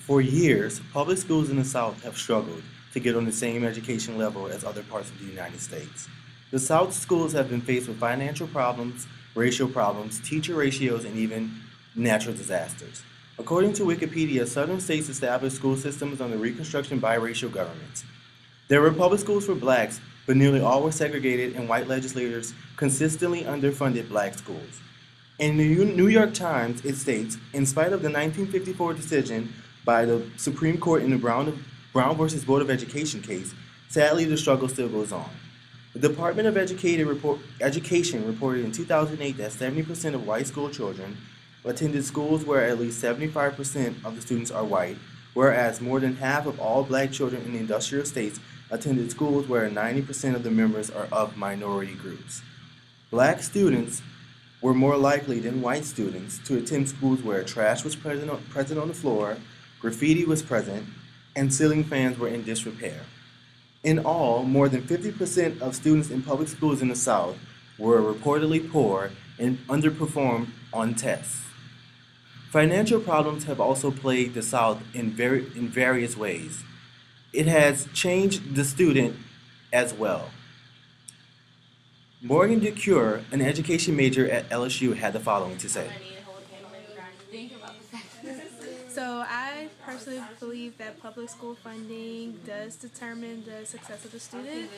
For years, public schools in the South have struggled to get on the same education level as other parts of the United States. The South's schools have been faced with financial problems, racial problems, teacher ratios, and even natural disasters. According to Wikipedia, Southern states established school systems under Reconstruction biracial governments. There were public schools for blacks, but nearly all were segregated, and white legislators consistently underfunded black schools. In the New York Times, it states, in spite of the 1954 decision by the Supreme Court in the Brown versus Board of Education case, sadly the struggle still goes on. The Department of Education reported in 2008 that 70% of white school children attended schools where at least 75% of the students are white, whereas more than half of all black children in the industrial states attended schools where 90% of the members are of minority groups. Black students were more likely than white students to attend schools where trash was present on the floor, graffiti was present, and ceiling fans were in disrepair. In all, more than 50% of students in public schools in the South were reportedly poor and underperformed on tests. Financial problems have also plagued the South in various ways. It has changed the student as well. Morgan DeCure, an education major at LSU, had the following to say. So I personally believe that public school funding does determine the success of the student.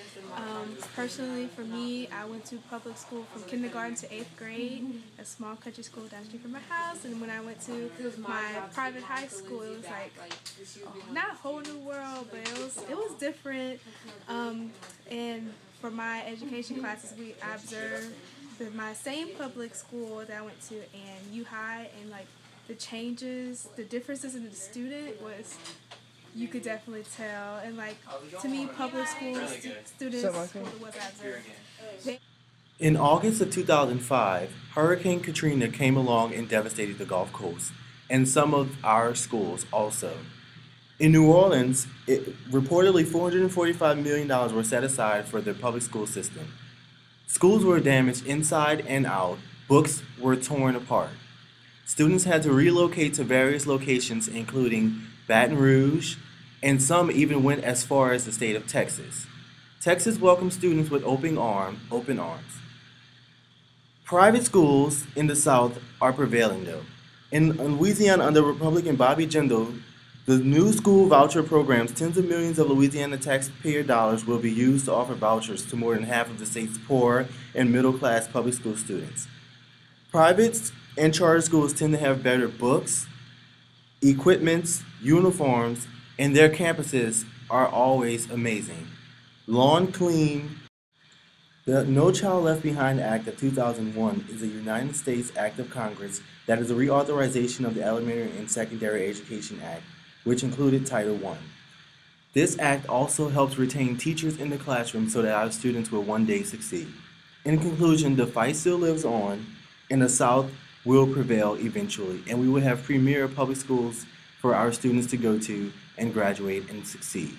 Personally, for me, I went to public school from kindergarten to 8th grade, a small country school down the street from my house. And when I went to my private high school, it was like not a whole new world, but it was different. And for my education classes, I observed that my same public school that I went to and U High, and like the changes, the differences in the student you could definitely tell. And like, to me, public school students were the ones I observed. In August of 2005, Hurricane Katrina came along and devastated the Gulf Coast, and some of our schools also. In New Orleans, reportedly $445 million were set aside for the public school system. Schools were damaged inside and out, books were torn apart. Students had to relocate to various locations, including Baton Rouge, and some even went as far as the state of Texas. Texas welcomed students with open arms. Private schools in the South are prevailing, though. In Louisiana, under Republican Bobby Jindal, the new school voucher programs, tens of millions of Louisiana taxpayer dollars will be used to offer vouchers to more than half of the state's poor and middle-class public school students. Private and charter schools tend to have better books, equipments, uniforms, and their campuses are always amazing. Lawn clean. The No Child Left Behind Act of 2001 is a United States Act of Congress that is a reauthorization of the Elementary and Secondary Education Act, which included Title I. This act also helps retain teachers in the classroom so that our students will one day succeed. In conclusion, the fight still lives on, and the South will prevail eventually, and we will have premier public schools for our students to go to and graduate and succeed.